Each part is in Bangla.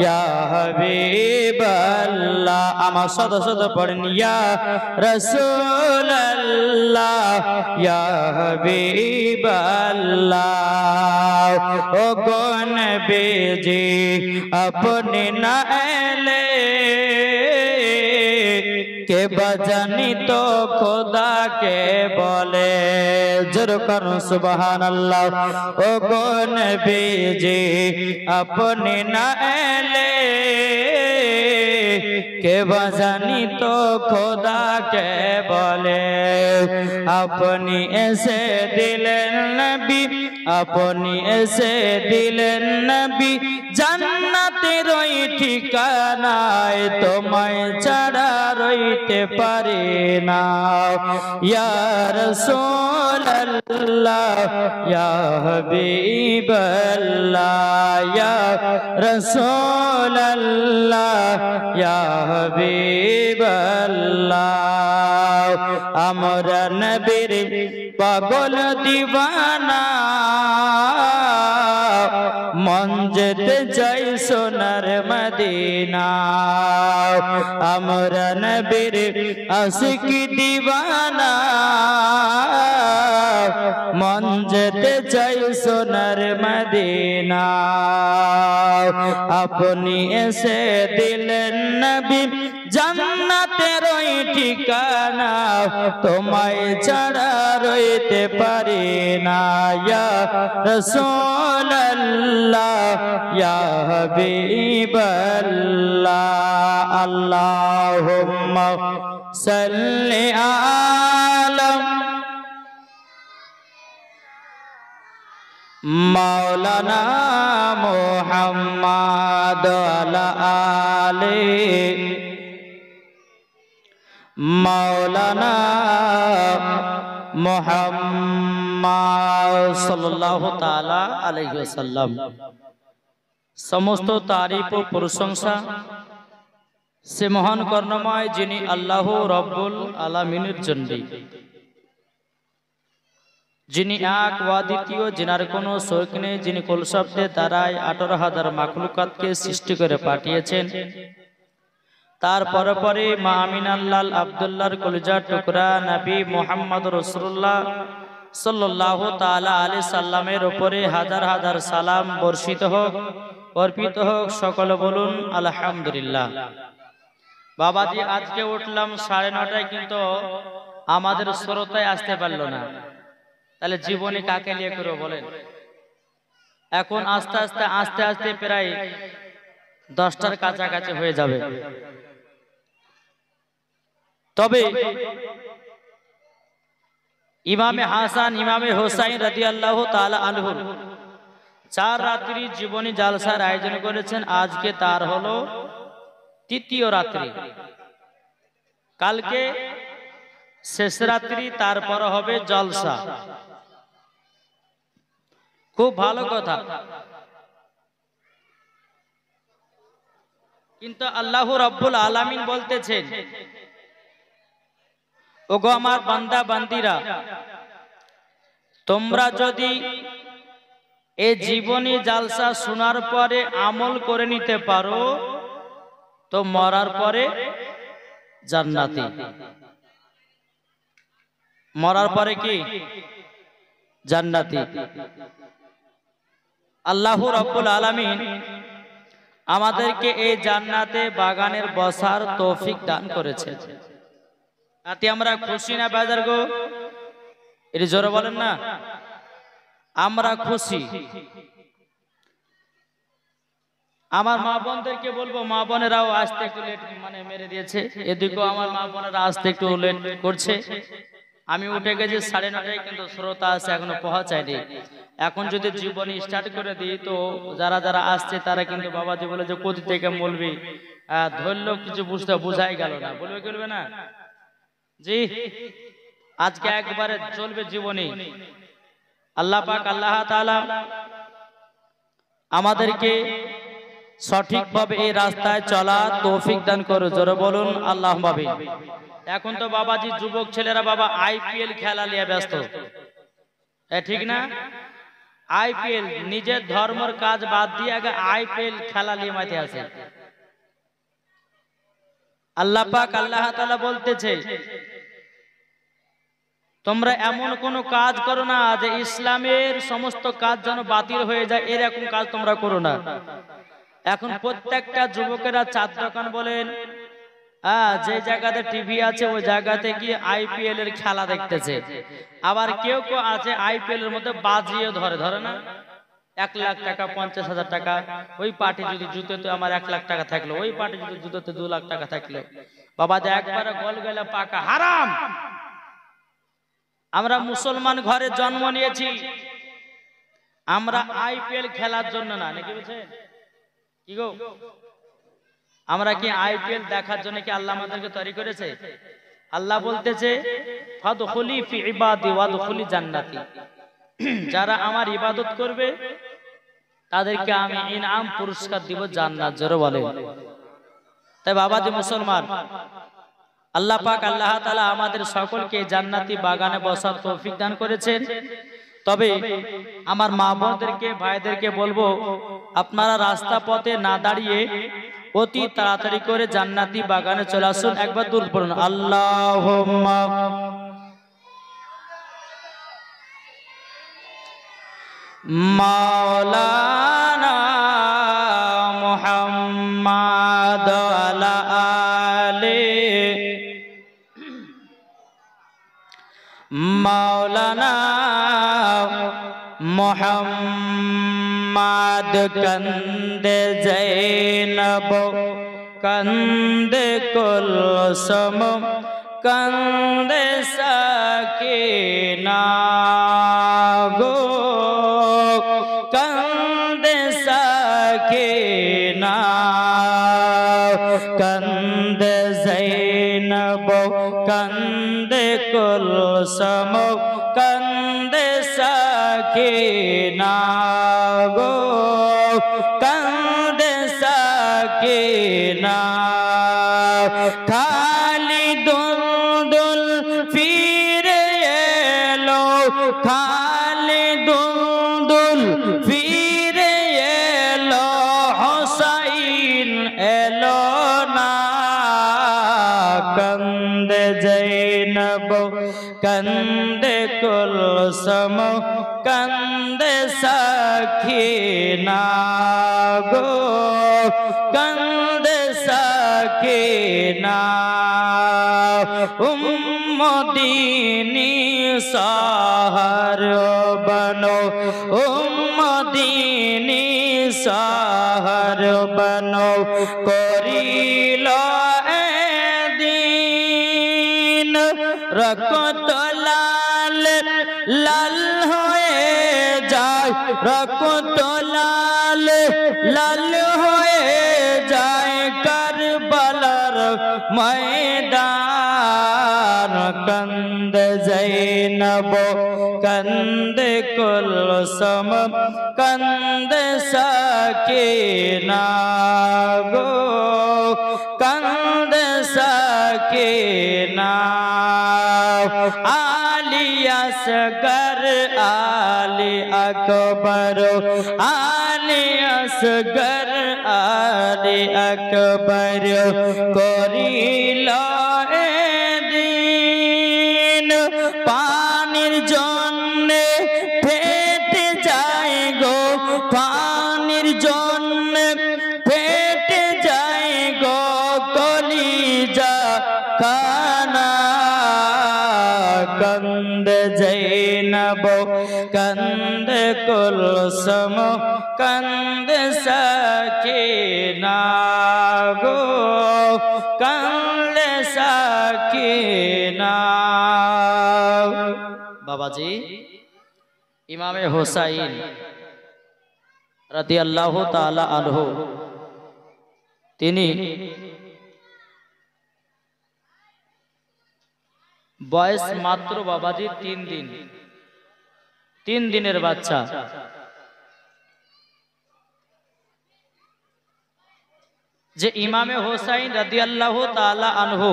ইয়া হাবিবাল্লাহ। আমার সাথে সাথে পড়েন ইয়া রাসূলুল্লাহ ইয়া হাবিবাল্লাহ। ও গো নবীজি আপনি না এলে কে বাজানি তো খোদা কে বলে। জোর করুন সুবহানাল্লাহ। ও গো নবীজি আপনি না এলে কে বাজানি তো খোদা কে বলে। আপনি এসে দিলেন নবী আপনি এসে দিলেন নবী জান্নাতের ওই ঠিকানায় তোমায় ছাড়া রইতে পারি না। ইয়া রাসূলুল্লাহ ইয়া হাবিবাল্লাহ ইয়া রাসূলুল্লাহ ইয়া হাবিবাল্লাহ। আমরা নবীর পাগল দিওয়ানা মন যেতে চাই সোনার মদিনা। আমরা নবীর আশিক দিওয়ানা মন যেতে চাই সোনার মদিনা। আপনি এসে দিলেন নবী জান্নাতের ওই ঠিকানা তোমায় ছাড়া রইতে পারি না। ইয়া রাসূলুল্লাহ ইয়া হাবিবাল্লাহ। আল্লাহুম্মা সাল্লি আলা মাওলানা মুহাম্মাদ ওয়ালা আলি মাওলানা মুহাম্মদ সাল্লাল্লাহু তাআলা আলাইহি ওয়াসাল্লাম। সমস্ত তারিফ ও প্রশংসা সে মহান করুণাময় যিনি আল্লাহ রব্বুল আলামিনের জন্য, যিনি এক অদ্বিতীয়, যিনার কোনো শরিক নেই, যিনি কুল শব্দে দ্বারাই 18,000 মাখলুকাতকে সৃষ্টি করে পাঠিয়েছেন। তার পরে পরে মা আমিনাল্লাহ আব্দুল্লাহর কলিজার টুকরা নবী মুহাম্মদ রাসূলুল্লাহ সাল্লাল্লাহু তাআলা আলাইহি সাল্লামের উপরে হাজার হাজার সালাম বর্ষিত হোক, অর্পিত হোক। সকলে বলুন আলহামদুলিল্লাহ। বাবাজি আজকে উঠলাম 9:30টায়, কিন্তু আমাদের শ্রোতায় আসতে পারলো না। তাহলে জীবনে কাকে নিয়ে করো বলেন? এখন আস্তে আস্তে আস্তে আস্তে প্রায় 10টার কাছাকাছি হয়ে যাবে। তবে ইমামে হাসান ইমামে হোসাইন রাদিয়াল্লাহু তাআলা আনহু 4 রাত্রি জীবনী জালসার আয়োজন করেছেন। আজকে তার হলো 3য় রাত্রি, কালকে শেষ রাত্রি, তারপর হবে জলসা। খুব ভালো কথা। কিন্তু আল্লাহ রাব্বুল আলামিন বলতেছেন, ওগো আমার বান্দা বান্দিরা, তোমরা যদি এই জীবনী জালসা শোনার পরে আমল করে নিতে পারো তো মরার পরে জান্নাতি। মরার পরে কি? জান্নাতি। আল্লাহ রাব্বুল আলামিন আমাদেরকে এই জান্নাতে বাগানের বসার তৌফিক দান করেছে। তাতে আমরা খুশি না বাজার গো? এর জোরে বলেন না, আমরা খুশি। আমার মা বোনদেরকে বলবো, মা বোনেরাও আসতে একটু লেট মানে মেরে দিয়েছে, এদিকেও আমার মা বোনেরা আসতে একটু লেট করছে। আমি উঠে গেছি 9:30টায়, কিন্তু শ্রোতা আছে এখনো পৌঁছায়নি। এখন যদি জীবনী স্টার্ট করে দিই তো যারা যারা আসছে তারা কিন্তু বাবাজি বলে যে কোথা থেকে বলবি, ধরলেও কিছু বুঝাই গেল না, বলবে না জি। আজকে একবারে চলবে জীবনী। আল্লাহ পাক আল্লাহ তাআলা আমাদেরকে সঠিকভাবে এই রাস্তায় চলা তৌফিক দান করো। জোরে বলুন আল্লাহুম্মা আমিন। এখন তো বাবাজি যুবক ছেলেরা বাবা আইপিএল খেলা নিয়ে ব্যস্ত, ঠিক না? আইপিএল নিজের ধর্মের কাজ বাদ দিয়ে আগে আইপিএল খেলা নিয়ে মাঠে আছে। আল্লাহ পাক আল্লাহ তাআলা বলতেছে তোমরা এমন কোন কাজ করো না যে ইসলামের সমস্ত কাজ যেন বাতিল হয়ে যায়, এরকম কাজ তোমরা করো না। এখন প্রত্যেকটা যুবকেরা চার দোকান বলেন যে জায়গাতে টিভি আছে ওই জায়গাতে গিয়ে আইপিএল এর খেলা দেখতেছে। আবার কেউ কেউ আছে আইপিএল এর মধ্যে বাজিয়ে ধরে না 1 লাখ টাকা 50,000 টাকা, ওই পার্টি যদি জুতোতে আমার 1 লাখ টাকা থাকলো, ওই পার্টি যদি জুতোতে 2 লাখ টাকা থাকলো। বাবা যে একবারে গোল গেলে পাকা হারাম। আমরা মুসলমান ঘরে জন্ম নিয়েছি, আমরা আইপিএল খেলার জন্য না, নাকি বলছেন কি গো? আমরা কি আইপিএল দেখার জন্য কি আল্লাহ আমাদেরকে তৈরি করেছে? আল্লাহ বলতেছে ফাদখুলি ফি ইবাদি ওয়াদখুলি জান্নাতি, যারা আমার ইবাদত করবে তাদেরকে আমি ইনাম পুরস্কার দিব জান্নাত। জোরে বলে। তাই বাবাজি মুসলমান, আল্লাহ পাক আল্লাহ তাআলা আমাদের সকলকে জান্নাতি বাগানে বসার তৌফিক দান করেছেন। তবে আমার মা বোনদেরকে ভাইদেরকে বলবো আপনারা রাস্তা পথে না দাঁড়িয়ে অতি তাড়াতাড়ি করে জান্নাতি বাগানে চলে আসুন। একবার দরুদ পড়ুন আল্লাহুম্মা মাওলানা মুহাম্মাদ আলা আলি মাওলানা মুহাম্মাদ কন্দে জৈনব কন্দে কুলসুম কন্দে সাকিনা গো কন্দে সাকিনা কন্দে জৈনব কন্দে কুলসুম কন্দে সাকিনা গো কন্দে সাকিনা খালি দুলদুল ফিরে এলো খালি দুলদুল ফিরে এলো হুসাইন এলো না কন্দে জৈনব কন্দে কুলসুম কন্দে সাকিনা গো কন্দে সাকিনা উম্মদিনী সাহার বনো উম্মদিনী সাহার বনো করিল এদিন রকত লাল লাল হয়ে যায় রকত লাল লাল হয়ে যায় কারবালার ময়দান কন্দে জৈনব কন্দে কুলসুম কন্দে সাকিনা গো কন্দে সাকিনা আলী আসগর আলী আকবর আলী আসগর আলী আকবর করিল এদিন পানির জন্যে ফেটে যায় গো পানির জন্যে ফেটে যায় গো কলিজা খানা কন্দে জৈনব কন্দে কুলসুম কন্দে সাকিনা গো কন্দে সাকিনা। বাবাজি ইমামে হুসাইন রাদিয়াল্লাহু তাআলা আনহু তিনি বয়স মাত্র বাবাজি 3 দিনের বাচ্চা। যে ইমামে হুসাইন রাদিয়াল্লাহু তাআলা আনহু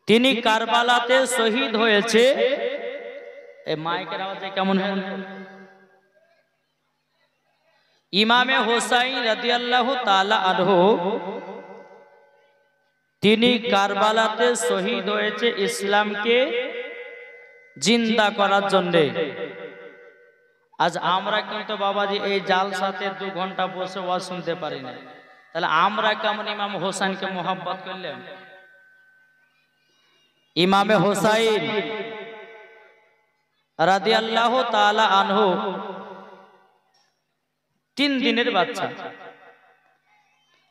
তিনি কারবালাতে শহীদ হয়েছে এই মাইকের আওয়াজে কেমন হয়? ইমামে হোসাইন রাদিয়াল্লাহু তাআলা আনহু তিনি কারবালাতে শহীদ হয়েছে ইসলামকে জিন্দা করার জন্য। আজ আমরা কিন্তু বাবাজি এই জালসাতে 2 ঘন্টা বসে ওয়াজ শুনতে পারি না, তাহলে আমরা কেমন ইমাম হোসেনকে মোহাব্বত করলাম? ইমামে হোসাইন রাদিয়াল্লাহু তাআলা আনহু 3 দিনের বাচ্চা।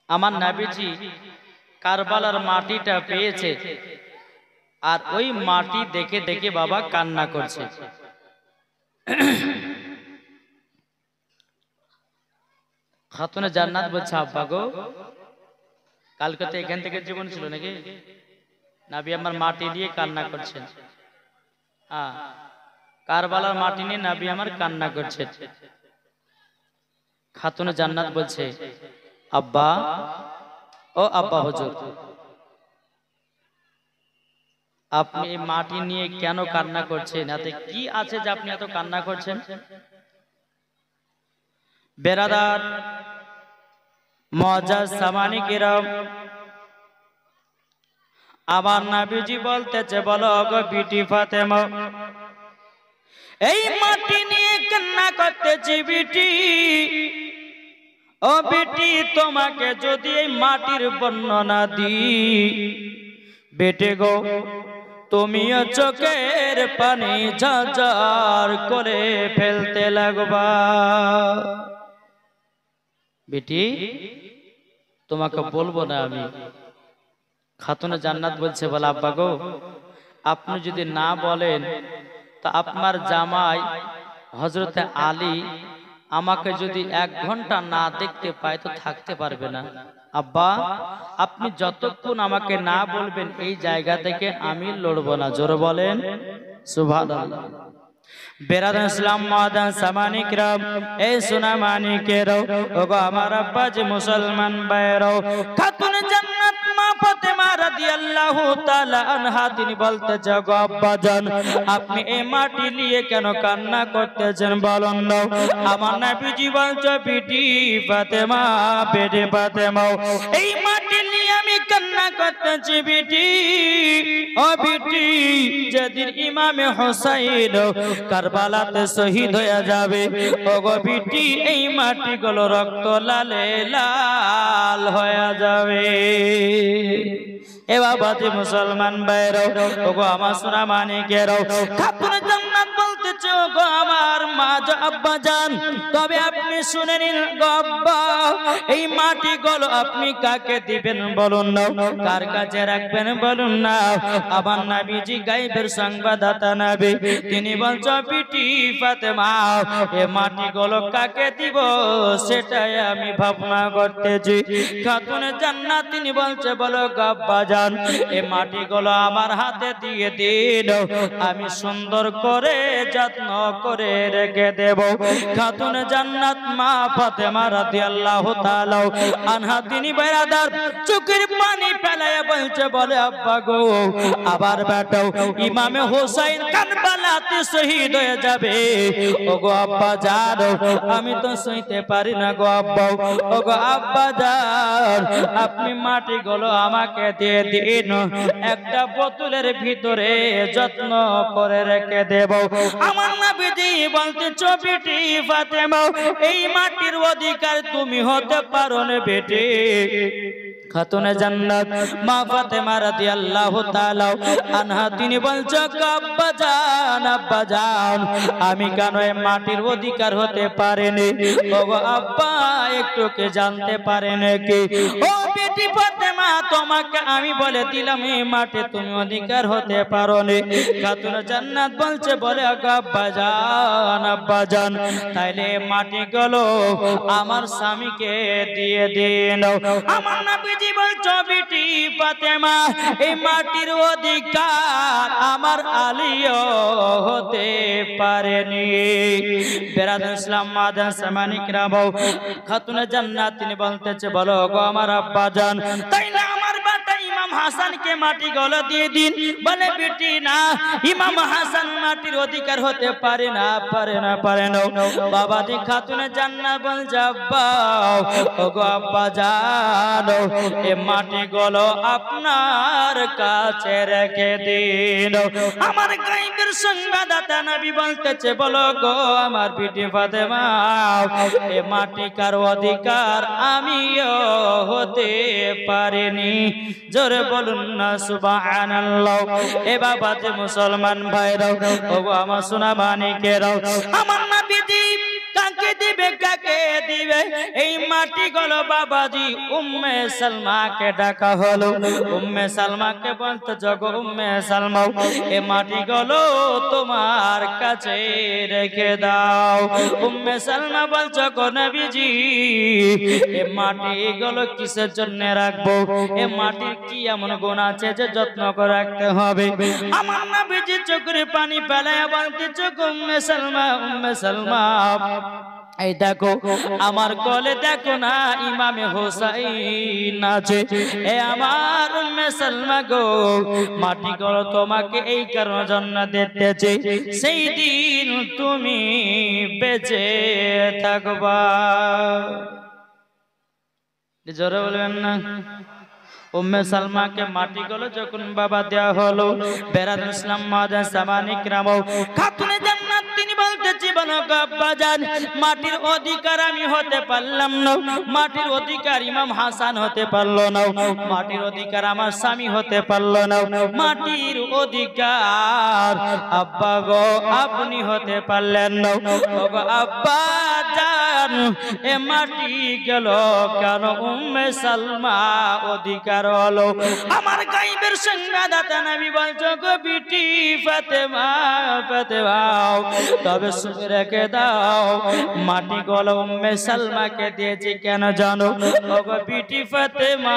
আমার নবীজি কারবালার মাটিটা পেয়েছে, আর ওই মাটি দেখে দেখে বাবা কান্না করছে। খাতুনে জান্নাত বলছে, আব্বা গো, কালকে তো এখান থেকে জীবন ছিল নাকি? নবী আমার মাটি দিয়ে কান্না করছেন। হ্যাঁ, কারবালার মাটি নিয়ে নবী আমার কান্না করছে। খাতুনে জান্নাত বলছে, আব্বা, ও আব্বা হুজুর, আপনি এই মাটি নিয়ে কেন কান্না করছেন? এতে কি আছে যে আপনি এত কান্না করছেন? বেরাদার মুআজ্জাজ সামানি কিরাম, আমার নবীজি বলতেছে, বলো গো বিটি ফাতেমা, এই মাটি নিয়ে কান্না করতেছি বিটি। ও বেটি, তোমাকে যদি এই মাটির বর্ণনা দিই, বেটে গো, তুমিও চোখের পানি ঝরঝর করে ফেলতে লাগবা। বেটি, তোমাকে বলবো না আমি। খাতুনে জান্নাত বলছে, বলে আব্বা গো, আপনি যদি না বলেন তা আপনার জামাই হযরতে আলী আমাকে যদি 1 ঘন্টা না দেখতে পায় তো থাকতে পারবে না। আব্বা, আপনি যতক্ষণ আমাকে না বলবেন এই জায়গা থেকে আমি লড়বো না। জোরে বলেন সুবহানাল্লাহ। বেরাদান ইসলাম মাদান সামানি কিরাম, এই সোনা মানিকেরও, ওগো আমার আব্বা যে মুসলমান ভাইরাও, খাতুনে জান্নাত মা ফাতেমা রাদিয়াল্লাহু তাআলা আনহা তিনি বলতেছে, গো আব্বা জান, আপনি এই মাটি নিয়ে কেন কান্না করতেছেন বলুন না? আমার নবীজি বলছে, বিটি ফাতেমা, বেটে ফাতেমা, এই মাটি নিয়ে আমি কান্না করতেছি বিটি। ও বিটি, যেদিন ইমামে হোসাইন কারবালাতে শহীদ হয়ে যাবে, ওগো বিটি, এই মাটিগুলো রক্ত লালে লাল হয়ে যাবে। এ বাবাজি মুসলমান ভাইরাও, ওগো আমার সোনা মানিকেরাও, খাতুনে জান্নাত বলতেছে, ওগো আমার মা আব্বা জান, তবে আপনি শুনে নিন গো আব্বা, এই মাটিগুলো আপনি কাকে দিবেন বলুন না? কার কাছে রাখবেন বলুন না? আমার নবীজি গায়বের সংবাদদাতা নবী, তিনি বলছে, বিটি ফাতেমা, এই মাটিগুলো কাকে দিব সেটাই আমি ভাবনা করতেছি। খাতুনে জান্নাত তিনি বলছে, বলো গো আব্বা জান, এই মাটিগুলো আমার হাতে দিয়ে দিন, আমি সুন্দর করে যত্ন করে রেখে দেব। খাতুনে জান্নাত মা ফাতেমা রাদিয়াল্লাহু তাআলা আনহা তিনি বেরাদার চোখের পানি ফেলায়া বলছে, বলে আব্বা গো, আবার বেটাও ইমামে হোসাইন কারবালাতে শহীদ হয়ে যাবে। ওগো আব্বা জান, আমি তো সইতে পারি না গো আব্বা। ওগো আব্বা জান, আপনি মাটিগুলো আমাকে দিয়ে দিন, একটা বোতলের ভিতরে যত্ন করে রেখে দেব। আমার নবীজি বলতেছে, বিটি ফাতেমা, এই মাটির অধিকার তুমি হতে পারো না বেটি। খাতুনে জান্নাত মা ফাতেমা রাদিয়াল্লাহু তাআলা আনহা তিনি বলছে, আব্বা জান, আব্বা জান, আমি কেন এই মাটির অধিকার হতে পারিনি? ওগো আব্বা, একটু কে জানতে পারে নাকি? ও বেটি ফাতেমা, তোমাকে আমি বলে দিলাম এই মাটি তুমি অধিকার হতে পারো না। খাতুনে জান্নাত বলছে, বলে আব্বা জান, আব্বা জান, তাইলে মাটিগুলো আমার স্বামীকে দিয়ে দিন। আমার নবীজি বলছে, বিটি ফাতেমা, এই মাটির অধিকার আমার আলীও হতে পারেনি। বেরাদান ইসলাম মাদান সামানি কিরাম, খাতুনে জান্নাত তিনি বলতেছে, বলো গো আমার আব্বা জান, তাইলে আমার বেটা ইমাম হাসানকে মাটি গলা দিয়ে দিন। বলে বেটি না, ইমাম হাসান মাটির অধিকার হতে পারে না, পারে না, পারে না। বাবাজি খাতুনে জান্নাত বলছে আব্বা, ওগো আব্বা জানো, এ মাটি গলো আপনার কাছে রেখে দিন। আমার গায়েবের সংবাদদাতা নবী বলতেছে, বলো গো আমার বিটি ফাতেমা, এ মাটি কার অধিকার আমিও হতে পারিনি। জোরে বলুন না সুবহানাল্লাহ। এ বাবা যে মুসলমান ভাইরাও, ওগো আমার সোনা মানিকেরাও, আমার নবীজি কাকে দিবে, কাকে দিবে? এই মাটি গলো বাবাজি উম্মে সালমাকে ডাকা হলো। উম্মে সালমাকে বলতে, জগো উম্মে সালমা, এ মাটি গলো তোমার কাছে রেখে দাও। উম্মে সালমা বলছো, গো নবীজি এ মাটি গলো কিসের জন্য রাখবো? এ মাটির কি এমন গুণ আছে যে যত্ন করে রাখতে হবে? আমার নবীজি চোখের পানি ফেলায় বলতে, গো উম্মে সালমা, উম্মে সালমা, এই দেখো আমার কোলে দেখো না ইমামে হোসাইন আছে। এ আমার উম্মে সালমা গো, মাটি গলো তোমাকে এই কারণে জন্য দিতেছে, সেই দিন তুমি বেঁচে থাকবা। জোরে বলবেন না। উম্মে সালমাকে মাটি গলো যখন বাবা দেয়া হলো, বেরাদুল ইসলাম মাদান সামানিক রামও খাতুনে জান্নাত তিনি বলতেছি, বলো গো আব্বা জান, মাটির অধিকার আমি হতে পারলাম না, মাটির অধিকার ইমাম হাসান হতে পারলো না, মাটির অধিকার আমার স্বামী হতে পারলো না, মাটির অধিকার আব্বা গো আপনি হতে পারলেন না। ও গো আব্বা জান, এ মাটি গেল কেন? উম্মে সালমা অধিকার হলো। আমার গায়েবের সংবাদদাতা নবী বলছো, গো বিটি ফাতেমা, ফাতেমা তবে শুনে রেখে দাও, মাটি গলো উম্মে সালমাকে দিয়েছি কেন জানো? ও গো বিটি ফাতেমা,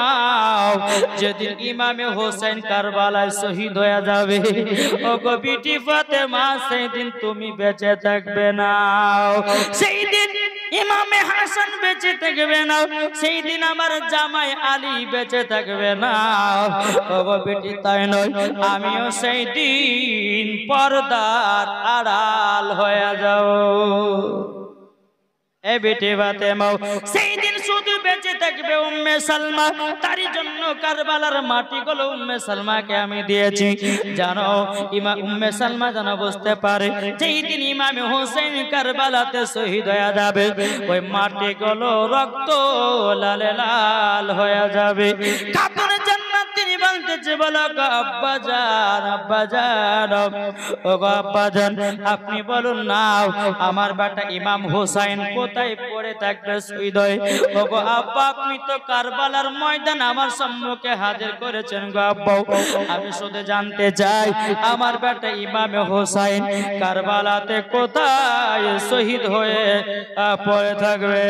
যেদিন ইমামে হোসেন কারবালায় শহীদ হয়ে যাবে, ও গো বিটি ফাতেমা, সেই দিন তুমি বেঁচে থাকবে না, সেই দিন ইমামে হাসান বেঁচে থাকবে না, সেই দিন আমার জামাই আলী বেঁচে থাকবে না। ওগো বেটি তাই নয়, আমিও সেই দিন পর্দার আড়াল হয়ে যাও। এ বেটি ফাতেমা, সেই দিন শুধু বেঁচে থাকবে উম্মে সালমা, তারই জন্য কারবালার মাটি গুলো উম্মে সালমাকে আমি দিয়েছি। জানো ইমাম উম্মে সালমা যেন বুঝতে পারে, যেই দিন ইমাম হোসেন কারবালাতে শহীদ হয়ে যাবে, ওই মাটি গুলো রক্ত লালে লাল হয়ে যাবে। কাপড়ে জান্নাত তিনি বলতেছে, বলো গো আব্বা জান, আব্বা জান, ও গো আব্বা জান, আপনি বলুন না আমার বেটা ইমাম হোসেন কোথায় পড়ে থাকবে শহীদ হয়ে? ও গো আব্বা, আপনি তো কারবালার ময়দান আমার সম্মুখে হাজির করেছেন গো আব্বা, আমি শুধু জানতে চাই আমার বেটা ইমাম হোসেন কারবালাতে কোথায় শহীদ হয়ে পড়ে থাকবে?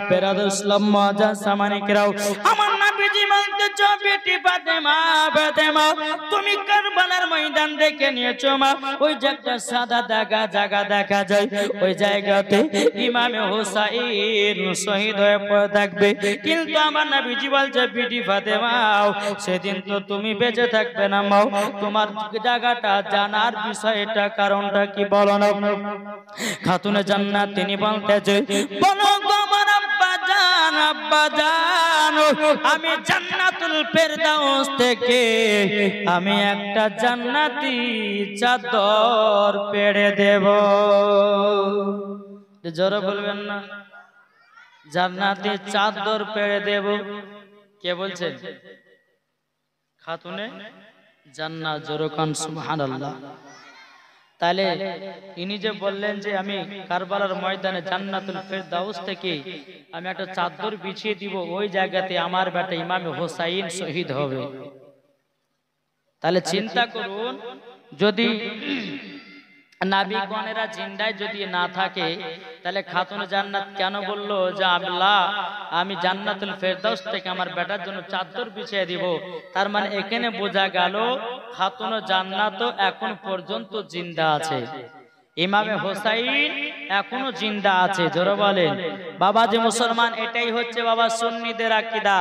বেরাদুল ইসলাম মাদান সামানিকরাও, আমার নবীজি বলতেছ, বেটি ফাতেমা, ফাতেমা তুমি কারবালার ময়দান দেখে নিয়েছো মা, ওই যে একটা সাদা দাগা জায়গা দেখা যায়, ওই জায়গাতে ইমামে হোসেন শহীদ হয়ে পড়ে থাকবে। কিন্তু আমার নবীজি বলছে, বিটি ফাতেমা সেদিন তো তুমি বেঁচে থাকবে না মাও, তোমার জায়গাটা জানার বিষয়টা কারণটা কি বলো না? খাতুনে জান্নাত তিনি বলতেছে, বলো গো আমার আব্বা জান, আব্বা জান, আমি জান্নাতুল ফেরদাউস থেকে আমি একটা জান্নাতি চাদর পেড়ে দেব। জোরে বলবেন না, জান্নাতি চাদর পেড়ে দেব। কে বলছেন? খাতুনে জান্নাত। জোরে কান সুবহানাল্লাহ। তাহলে ইনি যে বললেন যে আমি কারবালার ময়দানে জান্নাতুল ফেরদাউস থেকে আমি একটা চাদর বিছিয়ে দিব, ওই জায়গাতে আমার বেটা ইমাম হোসেন শহীদ হবে। তাহলে চিন্তা করুন, যদি নাবিগণেরা জিন্দায় যদি না থাকে, তাহলে খাতুনে জান্নাত কেন বললো যে আল্লাহ আমি জান্নাতুল ফেরদাউস থেকে আমার বেটার জন্য চাদর বিছিয়ে দিব? তার মানে এখানে বোঝা গেল খাতুনে জান্নাত এখন পর্যন্ত জিন্দা আছে। ইমামে হোসাইন এখনো জিন্দা আছে, জোরে বলেন। বাবাজি মুসলমান, এটাই হচ্ছে বাবা সুন্নিদের আকীদা,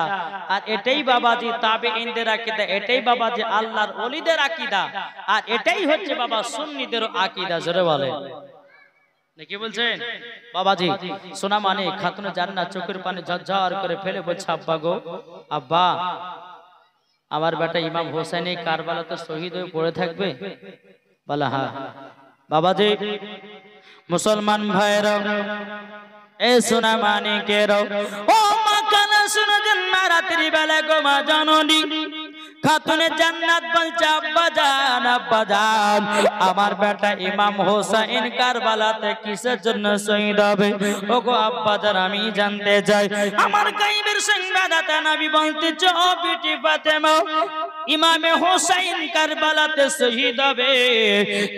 আর এটাই বাবাজি তাবেঈনদের আকীদা, এটাই বাবাজি আল্লাহর ওলিদের আকীদা, আর এটাই হচ্ছে বাবা সুন্নিদের আকীদা, জোরে বলেন। কি বলছেন বাবাজি? সোনা মানে খাতুনে জান্নাত চোখের পানি ঝরঝর করে ফেলে বলছে, আব্বা গো আব্বা, আমার বেটা ইমাম হোসেন এই কারবালাতে শহীদ হয়ে পড়ে থাকবে? বলে হ্যাঁ। বাবাজি মুসলমান ভাইরা, এ সোনা মানিকেরা, ও মা কানা শুনো জন্না রাত্রি বেলা গো মা জননী খাতুনে জান্নাত বলছে, আব্বা জান আব্বা জান, আমার বেটা ইমাম হোসেন কারবালাতে কিসের জন্য শহীদ হবে? ওগো আব্বা জান, আমি জানতে চাই। আমার গায়বের সংবাদদাতা নবী বলতেছে, ও বিটি ফাতেমা, ইমামে হোসেন কারবালাতে শহীদ হবে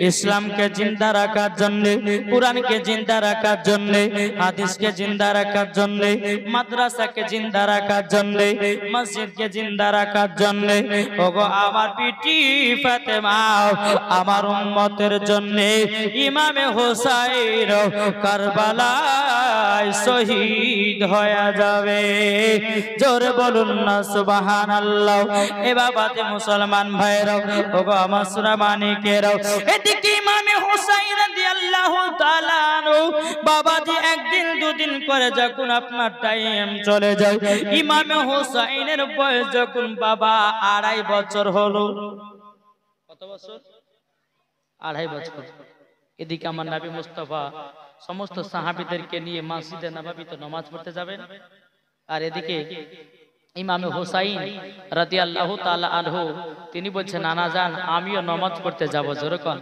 ইসলামকে জিন্দা রাখার জন্য, কুরআনকে জিন্দা রাখার জন্য, হাদিসকে জিন্দা রাখার জন্য, মাদ্রাসাকে জিন্দা রাখার জন্য, মসজিদকে জিন্দা রাখার জন্য। ওগো আমার বিটি ফাতেমা, আমার উম্মতের জন্য ইমামে হোসেন কারবালায় শহীদ হয়ে যাবে। জোরে বলুন না সুবহানাল্লাহ। এ বাবাতে মুসলমান ভাইরা, ওগো আমার সোনা মানিকেরা, এদিকে ইমামে হোসেন রাদিয়াল্লাহু তাআলা আনহু বাবাজি একদিন দুদিন করে যখন আপনার টাইম চলে যায়, ইমামে হোসেনের বয়স যখন বাবা 2.5 বছর হলো। কত বছর? 2.5 বছর। এদিকে আমার নবী মুস্তাফা সমস্ত সাহাবীদেরকে নিয়ে মসজিদে নববীতে নামাজ পড়তে যাবেন, আর এদিকে ইমামে হোসেন রাদিয়াল্লাহু তাআলা আনহু তিনি বলছেন, নানা জান আমিও নামাজ পড়তে যাব। জোরে কোন?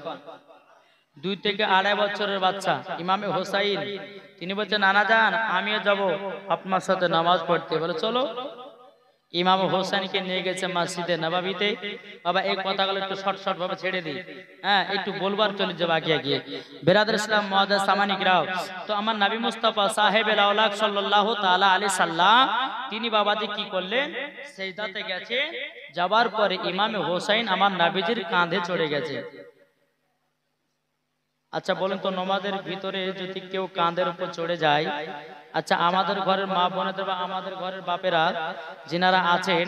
2 থেকে 2.5 বছরের বাচ্চা ইমামে হোসেন তিনি বলছেন, নানা জান আমিও যাব আপনার সাথে নামাজ পড়তে। বলে চলো। ইমাম হোসেনকে নিয়ে গেছে মসজিদে নববীতে। বাবা এই কথাগুলো একটু শর্ট শর্ট ভাবে ছেড়ে দিই, হ্যাঁ একটু বলবার চলে যাবে আগে আগে। বেরাদর ইসলাম মুআজ্জাজ সামানিকরাও, তো আমার নবী মুস্তাফা সাহেবে আওলাদ সাল্লাল্লাহু তাআলা আলাইহি সাল্লাম তিনি বাবাজি কি করলেন? সিজদাতে গেছে, যাবার পরে ইমামে হোসেন আমার নবীজির কাঁধে চড়ে গেছে। আচ্ছা বলেন তো, নামাজের ভিতরে যদি কেউ কাঁধের উপর চড়ে যায়, আচ্ছা আমাদের ঘরের মা বোনেদের বা আমাদের ঘরের বাপেরা যিনারা আছেন,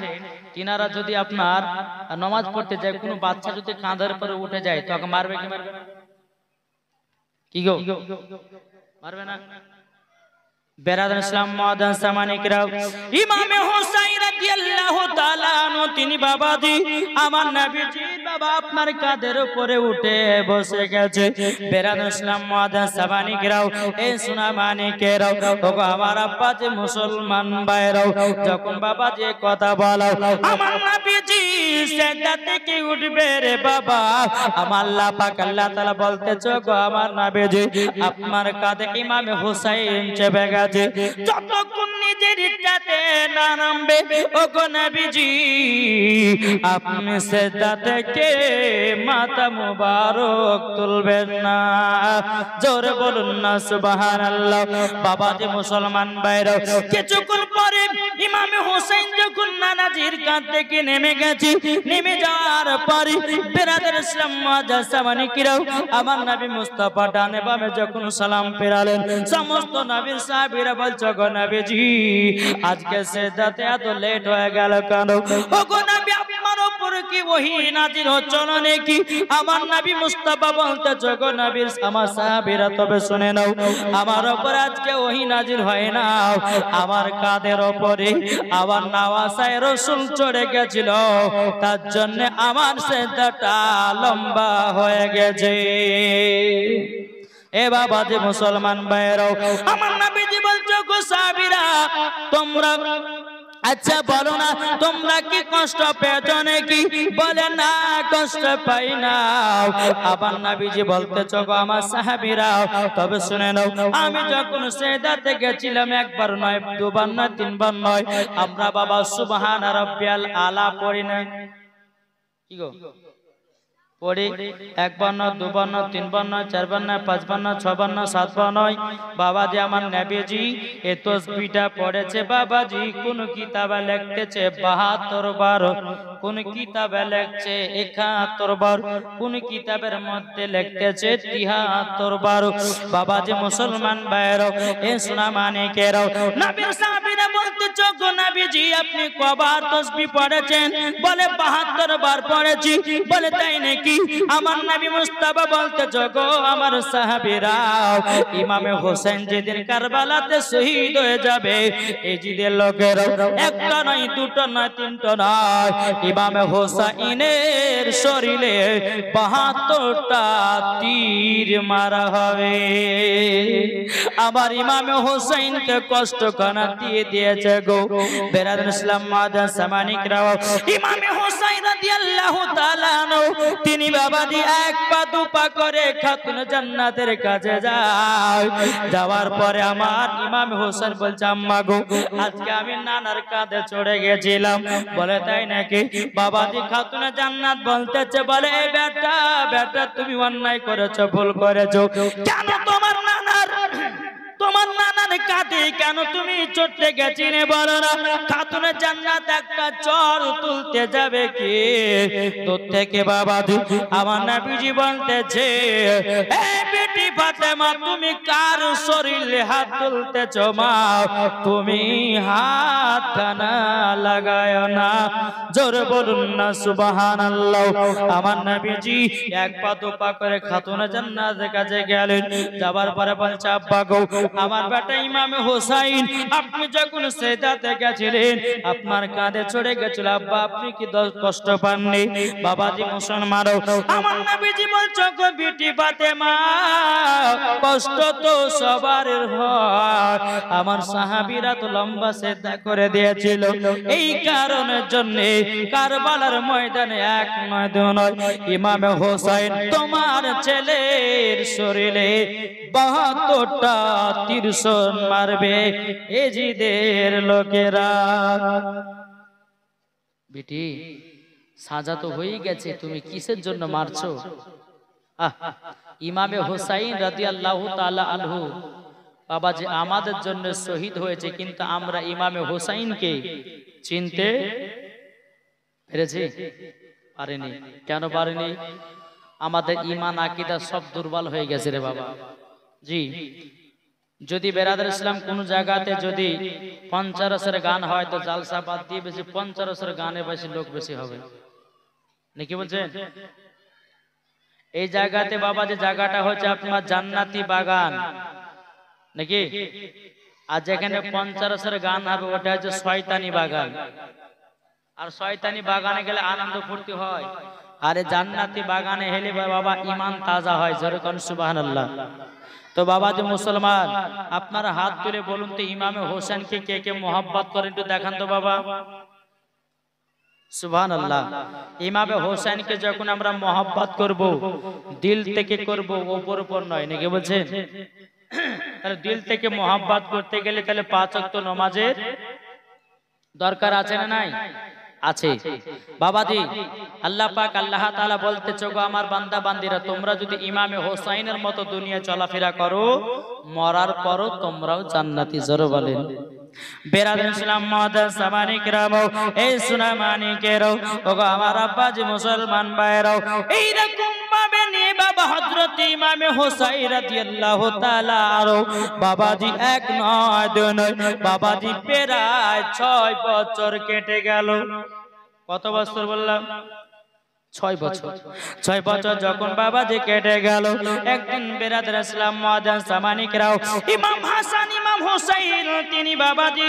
তিনারা যদি আপনার নামাজ পড়তে যায়, কোনো বাচ্চা যদি কাঁধের উপরে উঠে যায়, তখন মারবে কি মারবে না? কি গো, মারবে না? বেরাদর ইসলাম মুআজ্জাজ সামানিকরাও, ইমামে হোসেন রাদিয়াল্লাহু তাআলা আনহু তিনি বাবাজি আমার নবীজির বাবা আপনার কাঁধের উপরে উঠে বসে গেছে। বেরাদর ইসলাম মুআজ্জাজ সামানিকরাও, এই সোনা মানিকেরাও, ওগো আমার আব্বাজি মুসলমান ভাইরাও, যখন বাবাজি কথা বলো, আমার নবীজি সিজদা থেকে উঠবে রে বাবা, আমার আল্লাহ পাক আল্লাহ তাআলা বলতেছে, গো আমার নবীজি আপনার কাঁধে ইমামে হোসেন চেপে গেছে। যতক্ষণ নিজের ইচ্ছাতে না নামবে, ওগো নবীজি আপনি সিজদা থেকে মাথা মুবারক তুলবেন না। জোরে বলুন না সুবহানাল্লাহ। বাবাজি মুসলমান ভাইরা, কিছুক্ষণ পরে ইমামে হোসেন যখন নানাজির কাঁধ থেকে নেমে গেছে, নেমে যাওয়ার পরে বেরাদর ইসলাম মুআজ্জাজ সামানিকরাও, আমার নবী মুস্তাফা ডানে বামে যখন সালাম ফেরালেন, সমস্ত নবীর সাহাবীরা বলছে, গো নবীজি আজকে সিজদাতে এত লেট হয়ে গেল কেন? ওগো নবী আপনার উপর কি ওহী নাজিল হচ্ছিল নাকি? আমার নবী মুস্তাফা বলতেছে, গো নবীর আমার সাহাবীরা তবে শুনে নাও, আমার উপর আজকে ওহী নাজিল হয় না, আমার কাঁধের উপরে আমার নওয়াসায়ে রাসূল চড়ে গেছিল, তার জন্য আমার সিজদাটা লম্বা হয়ে গেছে। এ বাবাজি মুসলমান ভাইরাও, আমার নবীজি বলছো, গো সাহাবীরা তোমরা আচ্ছা বলো না, তোমরা কি কষ্ট পেয়েছো নাকি? বলে না কষ্ট পাই না। আবার নবীজি বলতেছো, গো আমার সাহাবীরা তবে শুনে নাও, আমি যখন সিজদাতে গেছিলাম একবার নয়, দুবার নয়, তিনবার নয়, আমরা বাবা সুবহান রাব্বিয়াল আলা পড়ি না। কি গো পড়ে 1 বার নয়, 2 বার নয়, 3 বার নয়, 4 বার নয়, 5 বার নয়, 6 বার নয়, 7 বার নয়। বাবাজি আমার নবীজি এ তাসবিহটা পড়েছে বাবাজি কোন কিতাবে লিখতেছে 72 বার, কোন কিতাবে লিখছে 71 বার, কোন কিতাবের মধ্যে লিখতেছে 73 বার। বাবাজি মুসলমান ভাইরা এ সোনা মানিকেরা, নবীর সাহাবীরা বলতেছে গো নবীজি আপনি কবার তাসবিহ পড়েছেন? বলে 72 বার পড়েছি। বলে তাই নাকি? আমার নবী মুস্তাফা বলতেছে গো আমার সাহাবীরা, ইমামে হোসেন যেদিন কারবালাতে শহীদ হয়ে যাবে এই জিদের লোকেরা একটা নয়, দুটো নয়, তিনটা নয়, ইমামে হোসেনের শরীরে 72টা তীর মারা হবে। আবার ইমামে হোসেনকে কষ্ট কানা দিয়ে দিয়েছে গো বেরাদর ইসলাম মাদান সামানিকরা। ইমামে হোসেন রাদিয়াল্লাহু তাআলা তিনি বাবাজি 1 পা 2 পা করে খাতুন জান্নাতের কাছে যায়। যাওয়ার পরে আমার ইমাম হোসেন বলছে আম্মা গো আজকে আমি নানার কাঁধে চড়ে গেছিলাম। বলে তাই নাকি? বাবাজি খাতুন জান্নাত বলতেছে, বলে এই বেটা বেটা তুমি অন্যায় করেছো, ভুল করেছো। কেন তোমার নানার কাঁধে কেন তুমি চড়তে গেছিলে বলো না? খাতুনে জান্নাত একটা চর তুলতে যাবে কি তোর থেকে? বাবাজি আমার নবীজি বলতেছে এই বেটি ফাতেমা তুমি কার শরীরে হাত তুলতেছো মা? তুমি হাত না লাগায় না, জোরে বলুন না সুবহানাল্লাহ। আমার নবীজি 1 পা 2 পা করে খাতুনে জান্নাতের কাছে গেলেন। যাবার পরে বলছে আব্বা গো আমার বেটা ইমামে হোসেন আপনি যখন সেজদাতে গেছিলেন আপনার কাঁধে চড়ে গেছিল, আব্বা আপনি কি কষ্ট পাননি? বাবাজি মুসলমান আমার নবীজি বলছে গো বিটি ফাতেমা কষ্ট তো সবার হয়, আমার সাহাবীরা তো লম্বা সেজদা করে দিয়েছিল, এই কারণের জন্য কারবালার ময়দানে 1 নয় 2 নয় ইমামে হোসেন তোমার ছেলের শরীরে 72টা তীর মারবে এজিদের লোকেরা। বেটি সাজা তো হয়ে গেছে, তুমি কিসের জন্য মারছো? ইমামে হোসেন রাদিয়াল্লাহু তাআলা আনহু বাবাজি আমাদের জন্য শহীদ হয়েছে, কিন্তু আমরা ইমামে হোসেনকে চিনতে পেরেছি? পারিনি। কেন পারিনি? আমাদের ঈমান আকীদা সব দুর্বল হয়ে গেছে রে বাবা। জি যদি বেরাদার ইসলাম কোন জায়গাতে যদি পঞ্চরসের গান হয় তো জালসা বাদ দিয়ে বেশি পঞ্চরসের গানে বেশি লোক বেশি হবে নাকি বলছেন? এই জায়গাতে বাবা যে জায়গাটা হচ্ছে আপনার জান্নাতি বাগান নাকি, আর যেখানে পঞ্চরসের গান হবে ওটা হচ্ছে শয়তানি বাগান। আর শয়তানি বাগানে গেলে আনন্দ ফুর্তি হয়, আরে জান্নাতি বাগানে হেলে বাবা ঈমান তাজা হয়। জোরে কোন সুবহানাল্লাহ। তো বাবা যে মুসলমান আপনারা হাত তুলে বলুন তো ইমামে হোসেনকে কে কে মোহাব্বত করেন একটু দেখান তো বাবা। সুবহানাল্লাহ। ইমামে হোসেনকে যখন আমরা মোহাব্বত করব দিল থেকে করব, উপর উপর নয় নাকি বলছেন? তাহলে দিল থেকে মোহাব্বত করতে গেলে তাহলে 5 ওয়াক্ত নামাজের দরকার আছে না নাই? আছে। বাবাজি আল্লাহ পাক আল্লাহ তাআলা বলতেছে গো আমার বান্দা বান্দিরা তোমরা যদি ইমামে হোসেনের মতো দুনিয়া চলাফেরা করো মরার পরও তোমরাও জান্নাতি। জোরে বলেন। বেরাদার ইসলাম মাদান সামানিকরাম এই সোনা মানিকেরাও ওগো আমার আব্বাজি মুসলমান ভাইরাও এইরকম ভাবে নিয়ে বাবা হযরত ইমামে হোসেন রাদিয়াল্লাহু তাআলা বাবাজি 1 নয় 2 নয় বাবাজি প্রায় 6 বছর কেটে গেল। কত বছর বললাম? 6 বছর। 6 বছর যখন বাবাজি কেটে গেল একদিন বেরাদার ইসলাম মাদান সামানিকরাও ইমাম হাসান ইমাম হোসেন তিনি বাবাজি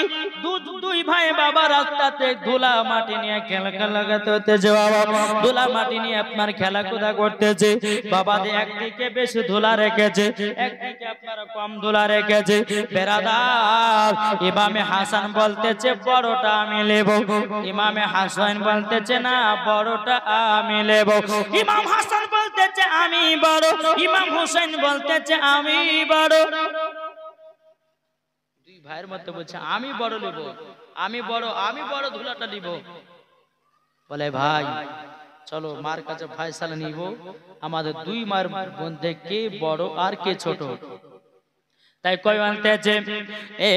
দুই ভাই বাবা রাস্তাতে ধুলা মাটি নিয়ে খেলা লাগাতে বাবা ধুলা মাটি নিয়ে আপনার খেলাধুলা করতেছে। বাবাজি একদিকে বেশি ধুলা রেখেছে একদিকে আপনার কম ধুলা রেখেছে। বেরাদার ইমামে হাসান বলতেছে বড়টা আমি নেব, ইমামে হাসান বলতেছে না বড়টা আমি নেব। ইমাম হাসান বলতেছে আমি বড়, ইমাম হোসেন বলতেছে আমি বড়। দুই ভাইয়ের মধ্যে বলছে আমি বড় নেব, আমি বড় ধুলাটা নিব। বলে ভাই চলো মার কাছে ফয়সালা নিব, আমাদের দুই মায়ের মধ্যে কে বড় আর কে ছোট। তাই কই বলতেছে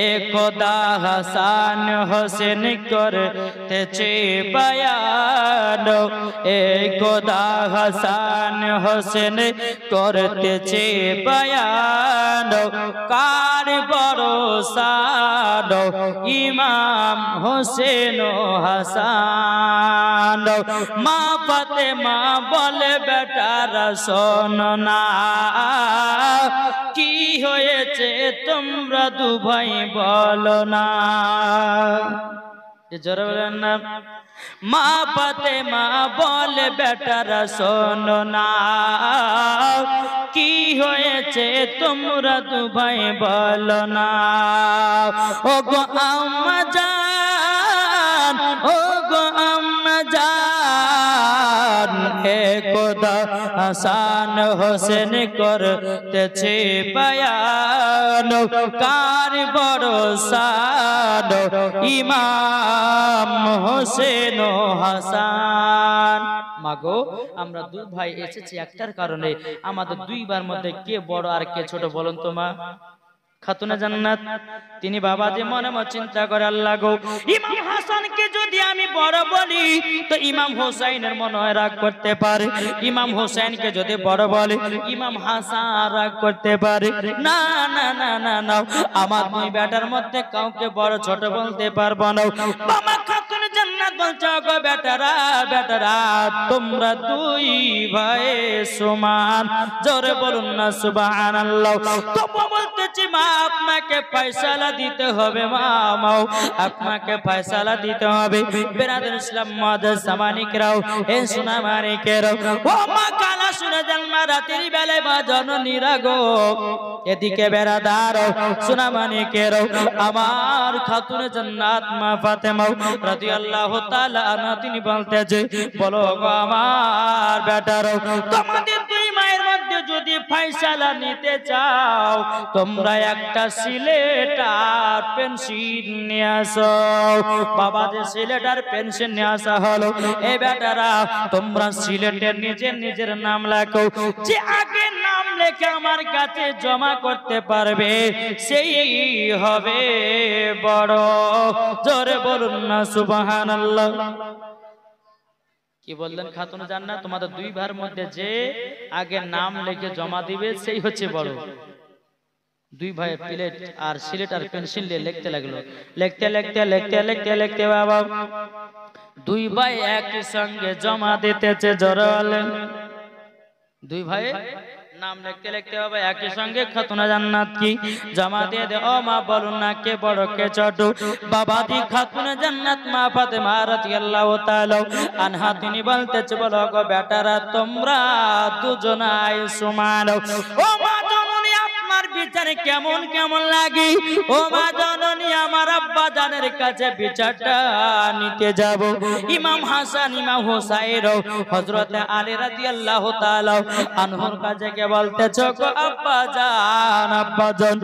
একদা হাসান হোসেন করতেছে বয়ান, একদা হাসান হোসেন করতেছে বয়ান, কার ভরসা ইমাম হোসেন ও হাসান। মা ফাতেমা বলে বেটারা শোনো না, কি হয়েছে তোমরা দু ভাই বলো না। জোরে বলেন না। মা ফাতেমা বলে বেটারা শোনো না, কি হয়েছে তোমরা দু ভাই বলো না। ও গো আম্মা জান, ও গো আম্মা জান, একদা হাসান হোসেন করতেছে বয়ান, কার ভরসা ইমাম হোসেন ও হাসান। মাগো আমরা দু ভাই এসেছি একটার কারণে, আমাদের দুইবার মধ্যে কে বড় আর কে ছোট বলুন তো মা। খাতুনে জান্নাত তিনি বাবা যে মনে মনে চিন্তা করে, আল্লাহ গো ইমাম হাসানকে যদি আমি বড় বলি তো ইমাম হোসেনের মনে হয় রাগ করতে পারে, ইমাম হোসেনকে যদি বড় বলে ইমাম হাসান রাগ করতে পারে। না না না না না, আমার দুই বেটার মধ্যে কাউকে বড় ছোট বলতে পারবো না। বাবা খাতুনে জান্নাত বলছে গো বেটারা, বেটারা তোমরা দুই ভাই সমান। জোরে বলুন না সুবহানাল্লাহ। তবু বলতেছি মা আপনাকে ফয়সালা দিতে হবে, মা মাও আপনাকে ফয়সালা দিতে হবে। বেরাদর ইসলাম মুআদ্দাস সামানিকরাও, এ সোনা মানিকেরাও, ও মা কালা শুনে যান মা, রাতের বেলায় মা জননীরা গো, এদিকে বেরাদার সোনা মানিকেরাও, আমার খাতুনে জান্নাত মা ফাতেমা রাদিয়াল্লাহু তাআলা আনহা তিনি বলতেছে, বলো গো আমার বেটারাও, তোমাদের দুই মায়ের মধ্যে যদি ফয়সালা নিতে চাও তোমরা একটা সিলেট আর পেন্সিল নিয়ে আসো। বাবা যে সিলেট আর পেন্সিল নিয়ে আসা হলো, এ বেটারা তোমরা সিলেটের নিজের নিজের নাম লেখো, যে আগে নাম লেখে আমার কাছে জমা করতে পারবে সেই হবে বড়। জোরে বলুন না সুবহানাল্লাহ। কি বললেন খাতুন জান্নাত, তোমাদের দুই ভাইয়ের মধ্যে যে আগে নাম লিখে জমা দিবে সেই হচ্ছে বড়। দুই ভাই প্লেট আর সিলেট আর পেন্সিল দিয়ে লিখতে লাগলো, লিখতে লিখতে লিখতে লিখতে লিখতে বাবা দুই ভাই একই সঙ্গে জমা দিতেছে। জোরে বলেন, দুই ভাই নাম লিখতে লিখতে বাবা একই সঙ্গে খাতুনা জান্নাত কি জমা দিয়ে দে। ও মা বলুন না কে বড় কে ছোট? বাবা দি খাতুনা জান্নাত মা ফাতেমা রাদিয়াল্লাহু তাআলা আনহা তিনি বলতেছে, বলো গো বেটারা তোমরা দুজনাই সমান। ও মা জননী আপনার বিচারে কেমন কেমন লাগে? ও মা জননী আমার আব্বা জানের কাছে বিচারটা নিতে যাব। ইমাম হাসান ইমাম হোসাইন হযরত আলী রাদিয়াল্লাহু তাআলা আনহুর কাছে কে বলতেছো গো আব্বা জান, আব্বা জান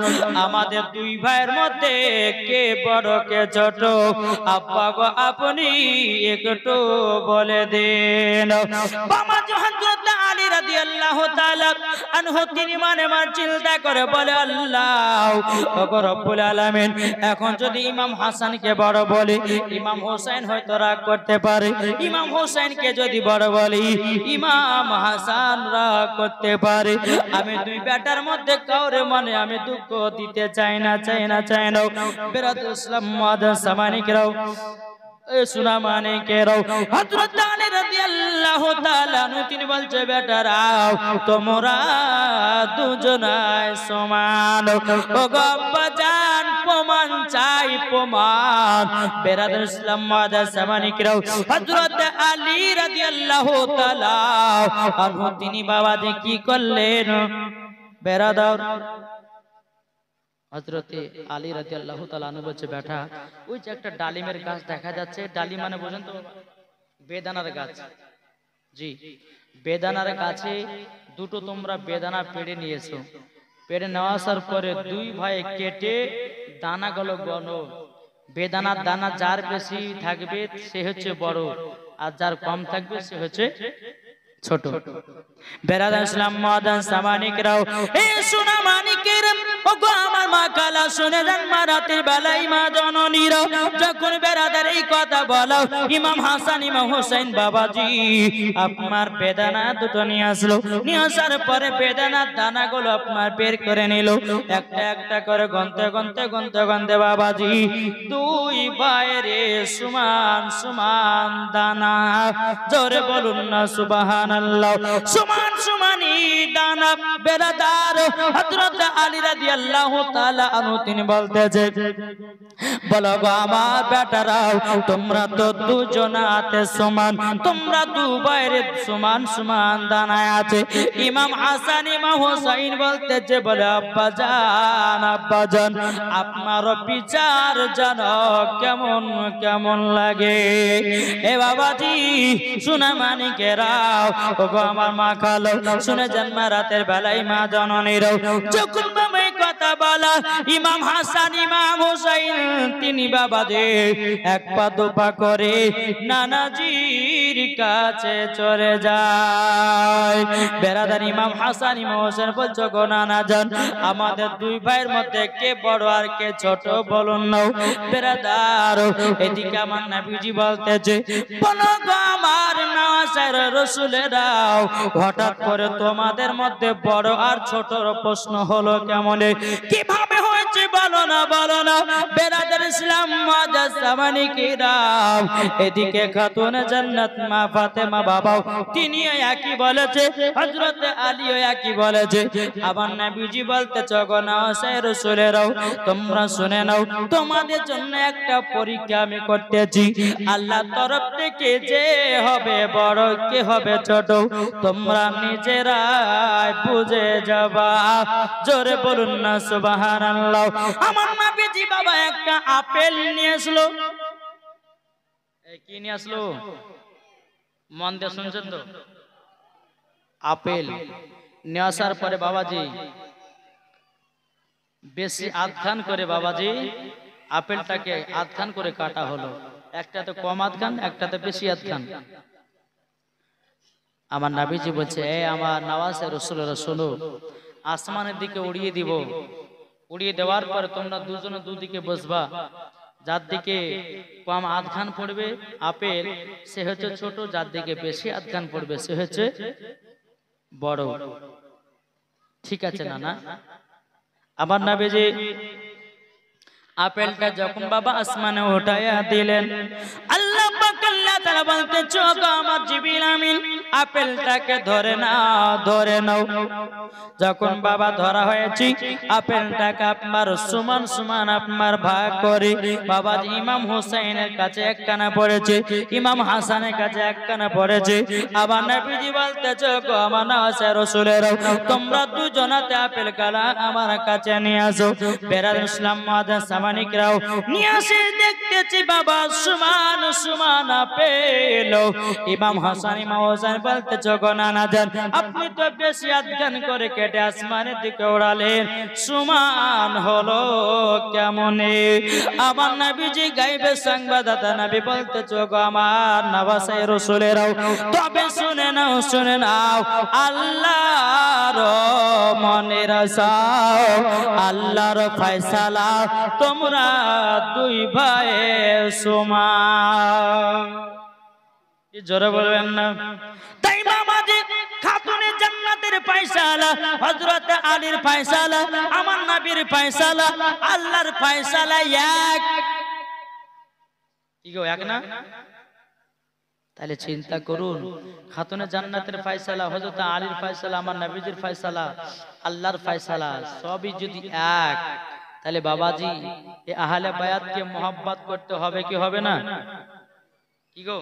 আমাদের দুই ভাইয়ের মধ্যে কে বড় কে ছোট? আব্বা গো আপনি একটু বলে দেন। বাবা হযরত আলী রাদিয়াল্লাহু তাআলা আনহু তিনি মনে মনে চিন্তা করে বলে, আল্লাহ ওগো রব্বুল আলামিন, এখন যদি ইমাম হাসানকে বড় বলি ইমাম হোসেন হয়তো রাগ করতে পারে, ইমাম হোসেনকে যদি বড় বলি ইমাম হাসান রাগ করতে পারে। আমি দুই বেটার মধ্যে কাউরে মনে আমি দুঃখ দিতে চাই না, চাই না, চাই না। বেরাদর ইসলাম মুআদ্দাস সামানিকরাও, এ সোনা মানিকেরাও, হযরত আলী রাদিয়াল্লাহু তাআলা আনহু তিনি বলছে, বেটারা তোমরা দুজনাই সমান। ও গো আব্বা জান প্রমাণ চাই প্রমাণ। বেরাদর ইসলাম মুআদ্দাস সামানিকরাও, হযরত আলী রাদিয়াল্লাহু তাআলা আনহু তিনি বাবা যে কি করলেন বেরাদর, হযরতে আলী রাদিয়াল্লাহু তাআলা আনহু বলছে, বেটা ওই যে একটা ডালিমের গাছ দেখা যাচ্ছে, ডালিম মানে বুঝেন তো বেদানার গাছ। জি, বেদানার গাছে দুটো তোমরা বেদানা পেড়ে নিয়েছো, পেড়ে নেওয়া আসার পরে দুই ভাই কেটে দানাগুলো গণো, বেদানার দানা যার বেশি থাকবে সে হচ্ছে বড়, আর যার কম থাকবে সে হচ্ছে ছোট। বেরাদার ইসলাম মাদান সামানিকরাও, এই সোনা মানিকের ওগো আমার মা কালা শুনে যান, মা রাতের বেলায় মা জননীরা যখন বেরাদার এই কথা বলো, ইমাম হাসান ইমাম হোসেন বাবাজি আপনার বেদানা দুটো নিয়ে আসলো, নিয়ে আসার পরে বেদানার দানাগুলো আপনার বের করে নিল, একটা একটা করে গন্তে গন্তে গন্তে গন্তে বাবাজি দুই বাইরে সমান সমান দানা, জোরে বলুন না সুবহানাল্লাহ। সমান সমানই দানা বেরাদার হযরত আলী রাদিয়াল্লাহু তাআলা আনহু তিনি বলতেছে, বলো গো আমার বেটারাও, তোমরা তো দুজনাতে সমান, তোমরা দু বাইরে সমান সমান দানায় আছে। ইমাম হাসান ইমাম হোসেন বলতেছে, বলে আব্বাজান আব্বাজান আপনার বিচার জানো কেমন কেমন লাগে। এ বাবাজি সোনা মানিকেরাও, ওগো আমার মা খালো শুনে জন্ম রাতের বেলায় মা জননীরাও যখন বাবা কথা বলা, ইমাম হাসান ইমাম হোসেন তিনি বাবাজি এক পা দুপা করে নানাজির কাছে চলে যায়। বেরাদার ইমাম হাসান ইমাম হোসেন বলছো, গো নানা জান আমাদের দুই ভাইয়ের মধ্যে কে বড় আর কে ছোট বলুন না। বেরাদার এদিকে আমার নবীজি বলতেছে, বলো গো আমার নওয়াজের রাসূলেরাও, হঠাৎ করে তোমাদের মধ্যে বড় আর ছোটর প্রশ্ন হলো কেমন, কিভাবে হয়েছে বলো না বলো না। বেরাদার ইসলাম মাদাস সামানিকিরাম, এদিকে খাতুনে জান্নাত মা ফাতেমা বাবাও তিনি একই বলেছে, হযরত আলীও একই বলেছে। আমার নবীজি বলতেছে, গো নওয়াজের রাসূলেরাও তোমরা শুনে নাও, তোমাদের জন্য একটা পরীক্ষা আমি করতেছি। আল্লাহর তরফ থেকে যে হবে বড় কে হবে ছোট তোমরা নিজেরাই বুঝে যাবা, জোরে বলুন না সুবহানাল্লাহ। আমার নবীজি বাবা একটা আপেল নিয়ে আসলো, কি নিয়ে আসলো মন দিয়ে শুনছেন তো, আপেল নিয়ে আসার পরে বাবাজি বেশি আধখান করে বাবাজি আপেলটাকে আধখান করে কাটা হলো, একটাতে কম আধখান একটাতে বেশি আধখান। আমার নবীজি বলছে, এ আমার নওয়াজের রাসূলরা শোনো, আসমানের দিকে উড়িয়ে দিব, উড়িয়ে দেওয়ার পরে তোমরা দুজনে দুদিকে বসবা, যার দিকে কম আধখান পড়বে আপেল সে হচ্ছে ছোট, যার দিকে বেশি আধখান পড়বে সে হচ্ছে বড়। ঠিক আছে না না? আমার নবীজি আপেলটা যখন বাবা আসমানে উঠাইয়া দিলেন, আল্লাহ পাক আল্লাহ তাআলা বলতে, চোখ আমার জিবরিল আমিন আপেলটাকে ধরে নাও ধরে নাও। যখন বাবা ধরা হয়েছে আপেলটাকে আপনার সমান সমান আপনার ভাগ করে বাবা ইমাম হোসেনের কাছে একখানা পড়েছে, ইমাম হাসানের কাছে একখানা পড়েছে। আবার নবীজি বলতেছে, গো আমার নওয়াজের রাসূলেরাও তোমরা দুজনাতে আপেল কালা আমার কাছে নিয়ে আসো। বেরাদার ইসলাম মাদান সামানিকরাও নিয়ে আসে, দেখতেছি বাবা সমান সমান আপেল। ইমাম হাসান ইমাম হোসেন বলতেছে, গো নানা জান আপনি তো বেশি আধখান করে কেটে আসমানের দিকে উড়ালেন, সমান হলো কেমনে? আমার নবীজি গায়বের সংবাদদাতা নবী বলতেছে, গো আমার নওয়াজের রাসূলেরাও তবে শুনে নাও শুনে নাও, আল্লাহর মনের আশা আল্লাহর ফয়সালা, তোমরা দুই ভাই সমান। কি জোরে বলবেন না? তাই বাবাজি খাতুনে জান্নাতের ফয়সালা, হযরত আলীর ফয়সালা, আমার নবীর ফয়সালা, আল্লাহর ফয়সালা এক। কি গো এক না? তাহলে চিন্তা করুন, খাতুনে জান্নাতের ফয়সালা, হযরত আলীর ফয়সালা, আমার নবীজির ফয়সালা, আল্লাহর ফয়সালা সবই যদি এক, তাহলে বাবাজি এই আহলে বায়াতকে মোহাব্বত করতে হবে কি হবে না? কি গো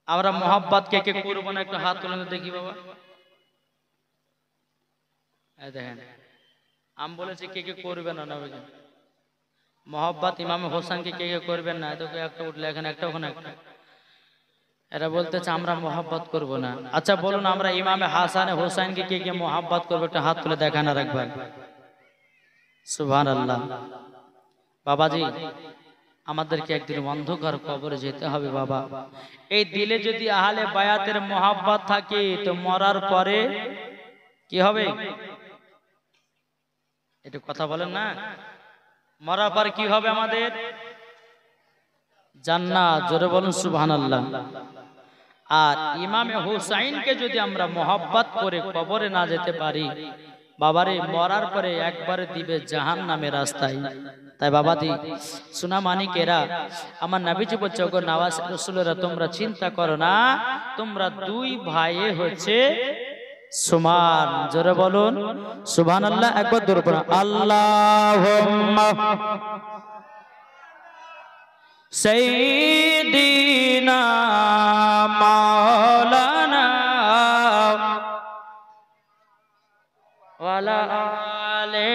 আমরা মোহাব্বত কে কে করব না? একটু হাত তুলে দেখি বাবা। এই দেখেন আমি বলেছি কে কে করবে না না বুঝেন মোহাব্বত ইমাম হোসেনকে কে কে করবেন না? এত একটা উঠলে এখানে একটা ওখানে একটা, এরা বলতেছে আমরা মোহাব্বত করব না। আচ্ছা বলুন আমরা ইমামে হাসান হোসেনকে কে কে মোহাব্বত করবে? একটা হাত তুলে দেখান আর একবার। সুবহানাল্লাহ। বাবাজি আমাদেরকে একদিন অন্ধকার কবরে যেতে হবে বাবা। এই দিলে যদি আহলে বায়াতের মোহাব্বত থাকে তো মরার পরে কি হবে? একটু কথা বলেন না, মরার পর কি হবে আমাদের? জান্নাত। জোরে বলুন সুবহানাল্লাহ। আর ইমামে হুসাইনকে যদি আমরা মোহাব্বত করে কবরে না যেতে পারি, বাবারে মরার পরে একবারে দিবে জাহান্নামের রাস্তায়। তাই বাবাজি সোনা মানিকেরা, আমার নবীজি বলছে, ওগো নওয়াজ রাসূলেরা, তোমরা চিন্তা করো না, তোমরা দুই ভাইয়ে হচ্ছে সমান। জোরে বলুন সুবহানাল্লাহ। একবার দূর পড়া আল্লাহুম্মা সাইয়্যিদিনা মাওলানা ওয়ালা আলে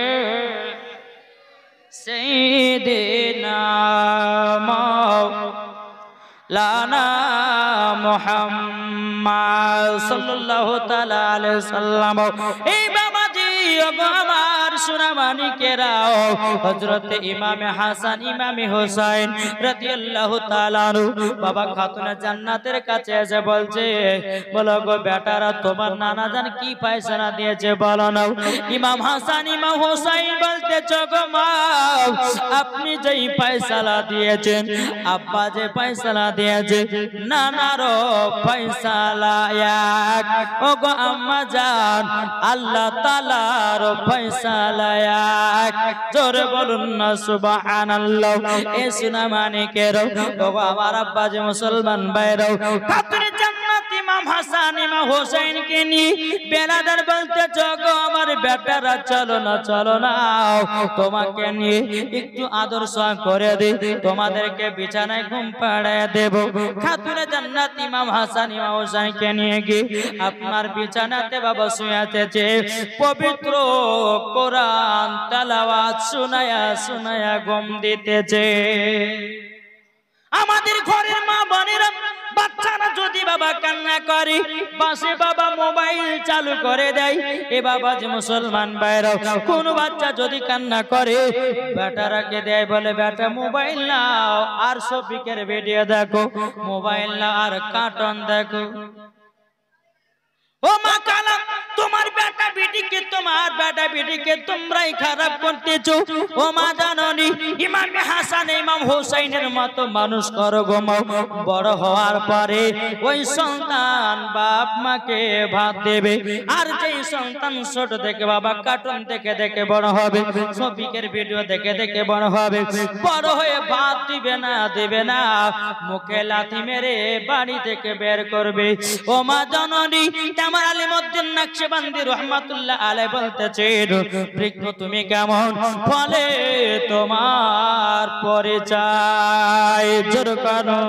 সাইয়্যিদিনা মাওলানা মুহাম্মদ সাল্লাল্লাহু তাআলা আলাইহি সাল্লাম। এই বাবাজি আমার সোনা মানিকেরা, হযরত ইমামে হাসান ইমামে হুসাইন রাদিয়াল্লাহু তাআলা বাবা খাতুনে জান্নাতের কাছে এসে বলছে, বলো গো বেটারা, তোমার নানা জান কি ফয়সালা দিয়েছে বলো না। ইমাম হাসান ইমাম হুসাইন বলতেছে, গো মা, আপনি যেই ফয়সালা দিয়েছেন, আব্বা যে ফয়সালা দিয়েছে, নানারও ফয়সালা এক। ও গো আম্মা জান, আল্লাহ তাআলার ফয়সালা এক। জোরে বলুন না সুবহানাল্লাহ। এ সোনা মানিকের, ও গো আমার আব্বা যে মুসলমান ভাইরাও, খাতুনে জান্নাত ইমাম হাসান ইমাম হুসাইনকে নিয়ে বেলাদার বলতে, গো আমার বেটারা, চলো না চলো না, তোমাকে নিয়ে একটু আদর্শ করে দে, তোমাদেরকে বিছানায় ঘুম পাড়ায় দেব। খাতুনে জান্নাত ইমাম হাসান ইমাম হুসাইনকে নিয়ে গিয়ে আপনার বিছানাতে বাবা শুয়ে আছে, পবিত্র কোরআন তেলাওয়াত শোনায়া শোনায়া ঘুম দিতেছে। আমাদের ঘরের মা বোনেরা, বাচ্চারা যদি বাবা কান্না করে, পাশে বাবা মোবাইল চালু করে দেয়। এ বাবা যে মুসলমান ভাইরা, কোন বাচ্চা যদি কান্না করে, বেটারাকে দেয়, বলে বেটা মোবাইল নাও আর শফিকের ভিডিও দেখো, মোবাইল নাও আর কার্টুন দেখো। ও মা কালা, তোমার বেটা বেটিকে, তোমার বেটা বেটিকে তোমরাই খারাপ করতেছো। ও মা জাননি, ইমাম হাসান ইমাম হুসাইনের মতো মানুষ করো গো মা, বড় হওয়ার পরে ওই সন্তান বাপ মাকে ভাত দেবে। আর যেই সন্তান ছোট থেকে বাবা কার্টুন দেখে দেখে বড় হবে, শফিকের ভিডিও দেখে দেখে বড় হবে, বড় হয়ে ভাত দিবে না, দেবে না, মুখে লাথি মেরে বাড়ি থেকে বের করবে। ও মা জননী, আমার আলিমউদ্দিন নকশবন্দি রহমাতুল্লাহ আলাইহি বলতেছেন, বৃক্ষ তুমি কেমন, ফলে তোমার পরিচয়। জোর করো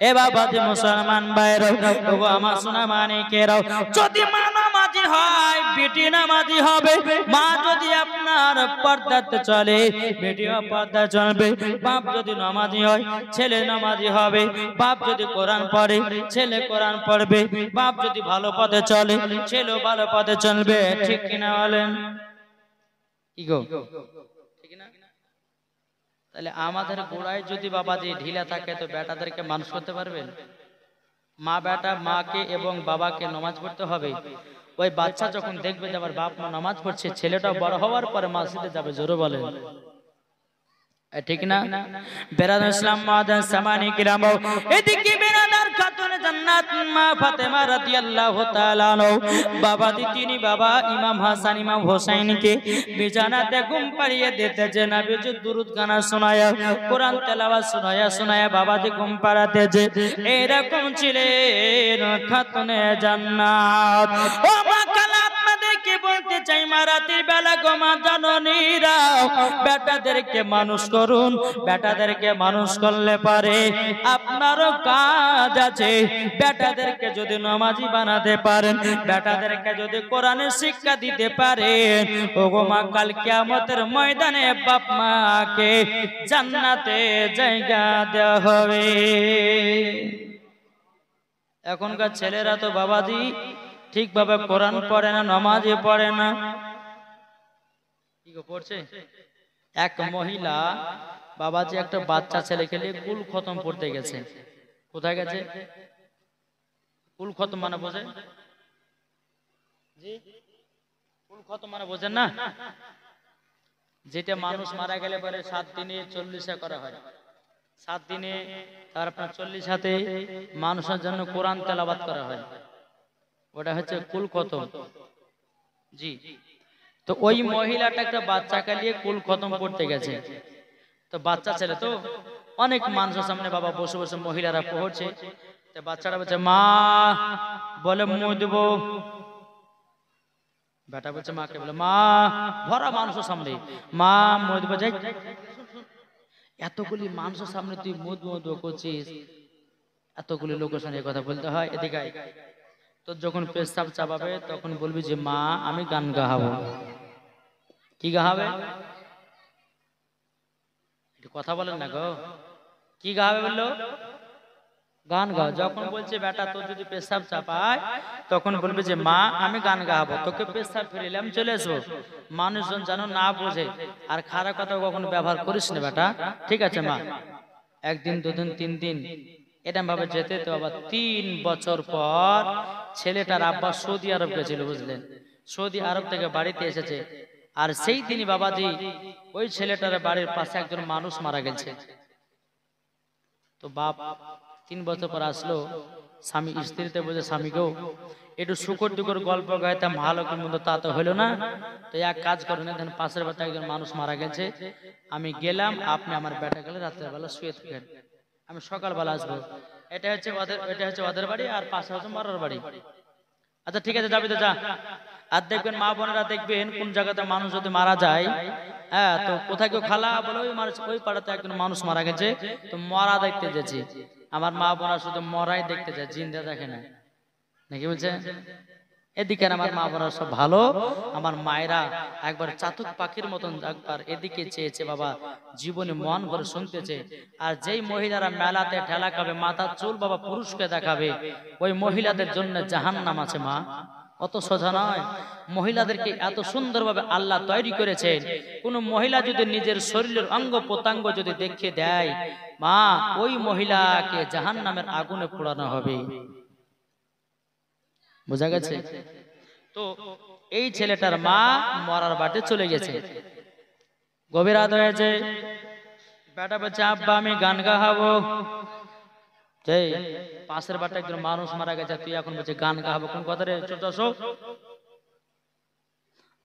এ বাবা যে মুসলমান ভাইরা, ওগো আমার সোনা মানিকেরাও, যদি মা নামাজি হয়, বেটি নামাজি হবে। মা যদি আপনার পর্দাতে চলে, বেটিও পর্দা চলবে। বাপ যদি নামাজি হয়, ছেলে নামাজি হবে। বাপ যদি কোরআন পড়ে, ছেলে কোরআন পড়বে। বাপ যদি ভালো পথে চলে, ছেলেও ভালো পথে চলবে। ঠিক কিনা বলেন? কি গো, ঠিক না? তাহলে আমাদের গোড়ায় যদি বাবাজি ঢিলা থাকে, তো বেটাদেরকে মানুষ করতে পারবেন? মা বেটা মাকে এবং বাবাকে নামাজ পড়তে হবে। ওই বাচ্চা যখন দেখবে যে আমার বাপ মা নামাজ পড়ছে, ছেলেটাও বড় হওয়ার পরে মসজিদে যাবে। জোরে বলেন ঠিক না? বেরাদার ইসলাম মাদান সামানি কিরাম, এদিকে বেরাদার খাতুনে জান্নাত মা ফাতেমা রাদিয়াল্লাহু তাআলা বাবাজি, তিনি বাবা ইমাম হাসান ইমাম হুসাইনকে বিছানাতে ঘুম পাড়িয়ে দিতেছে, নবীজি দুরূদ গানা শোনায়া, কোরআন তেলাওয়াত শোনায়া শোনায়া বাবাজি ঘুম পাড়াতেছে। এরকম ছিলেন খাতুনে জান্নাত। ও মা কালা, আপনাদেরকে বলতে চাই, মা রাতের বেলা গো মা জননীরা, বেটাদেরকে মানুষ করুন। বেটাদেরকে মানুষ করলে পারে আপনারও কাজ আছে। বেটাদেরকে যদি নামাজি বানাতে পারেন, বেটাদেরকে যদি কোরআনের শিক্ষা দিতে পারেন, ওগো মা কাল কিয়ামতের ময়দানে বাপ মাকে জান্নাতে জায়গা দেওয়া হবে। এখনকার ছেলেরা তো বাবাজি ঠিকভাবে কোরআন পড়ে না, নামাজে পড়ে না। কি গো পড়ছে? এক মহিলা বাবাজি একটা বাচ্চা ছেলেকে নিয়ে কুল খতম পড়তে গেছে। কোথায় গেছে? কুল খতম মানে বোঝে? জি, কুল খতম মানে বোঝেন না? যেটা মানুষ মারা গেলে পরে 7 দিনে 40 করা হয়। 7 দিনে তার আপনার 40 হাতে মানুষের জন্য কোরআন তেলাওয়াত করা হয়, ওটা হচ্ছে কুল খতম। জি, তো ওই মহিলাটা একটা বাচ্চাকে নিয়ে কুল খতম পড়তে গেছে। তো বাচ্চা ছেলে তো, অনেক মানুষের সামনে বাবা বসে বসে মহিলারা পড়ছে। তো বাচ্চাটা বলছে মা, বলে মুখ দেবো। বেটা বলছে মাকে, বলে মা, ভরা মানুষের সামনে মা মুখ দেবো। যাই, এতগুলি মানুষের সামনে তুই মুখ মুখ করছিস, এতগুলি লোকের সামনে কথা বলতে হয়? এদিকে তো যখন পেশাব চাপাবে তখন বলবি যে মা আমি গান গাহাবো। কি গাহাবে? কথা বলেন না গো, কি গাহাবে বললো? গান গাও। যখন বলছে বেটা তোর যদি পেশাব চাপায় তখন বলবে যে মা আমি গান গাহাবো, তোকে পেশাব ফিরিলাম চলে আসবো। মানুষজন যেন না বোঝে আর খারাপ কথা কখনো ব্যবহার করিস না বেটা, ঠিক আছে মা? একদিন, দুদিন, 3 দিন এরকম ভাবে যেতে, তো আবার 3 বছর পর ছেলেটার আব্বা সৌদি আরব গেছিল, বুঝলেন? সৌদি আরব থেকে বাড়িতে এসেছে, আর সেই দিনই বাবাজি ওই ছেলেটার বাড়ির পাশে একজন মানুষ মারা গেছে। তো বাপ 3 বছর পর আসলো, স্বামী স্ত্রীতে বলছে স্বামীকেও একটু শুকর টুকর গল্প গাইতাম, ভালো কি মন্দ তা তো হলো না, তো এক কাজ করেন, দেখেন পাশের বাড়িতে একজন মানুষ মারা গেছে, আমি গেলাম, আপনি আমার বেটা গেলে রাত্রের বেলা শুয়ে থাকেন, আমি সকালবেলা আসবো। এটা হচ্ছে ওদের বাড়ি, আর পাশে হচ্ছে মরার বাড়ি। আচ্ছা ঠিক আছে, যাবি তো যা। আর দেখবেন মা বোনেরা, দেখবেন কোন জায়গাতে মানুষ যদি মারা যায়, হ্যাঁ, তো কোথায় কেউ খালা বলে ওই মানুষ, ওই পাড়াতে একজন মানুষ মারা গেছে, তো মরা দেখতে যাচ্ছি। আমার মা বোনা শুধু মরাই দেখতে যায়, জিন্দা দেখে না, নাকি বলছে? এদিকে আমার মা বোনা সব ভালো, আমার মায়েরা একবার চাতক পাখির মতন একবার এদিকে চেয়েছে বাবা, জীবনে মন ভরে শুনতেছে। আর যেই মহিলারা মেলাতে ঠেলা খাবে, মাথার চুল বাবা পুরুষকে দেখাবে, ওই মহিলাদের জন্য জাহান্নাম আছে মা। অত সোজা নয়। মহিলাদেরকে এত সুন্দরভাবে আল্লাহ তৈরি করেছেন, কোন মহিলা যদি নিজের শরীরের অঙ্গ প্রত্যঙ্গ যদি দেখিয়ে দেয়, মা ওই মহিলাকে জাহান্নামের আগুনে পোড়ানো হবে। বোঝা গেছে? তো এই ছেলেটার মা মরার বাটে চলে গেছে, গভীর রাত হয়েছে, বেটা বলছে আব্বা আমি গান গাহাবো। পাশের বাটে একজন মানুষ মারা গেছে, তুই এখন বলছে গান গাহাবো, কোন কথা রে?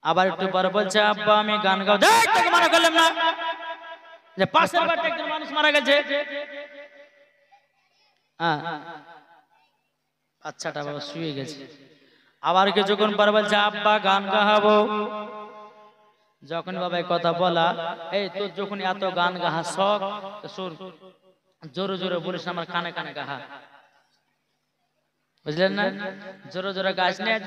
আবার একটু পরে বলছে আব্বা আমি গান গাও। তোকে মানা করলাম না, যে পাশের বাড়িতে একজন মানুষ মারা গেছে। আচ্ছাটা বাবা শুয়ে গেছে। আবার কিছুক্ষণ পরে বলছে আব্বা গান গাহাবো। যখন বাবা কথা বলা, এই তোর যখন এত গান গাহা শখ, সুর জোরে জোরে বলিস, আমার কানে কানে গাহা, বুঝলেন না? জোরে জোরে গাছ নিয়ে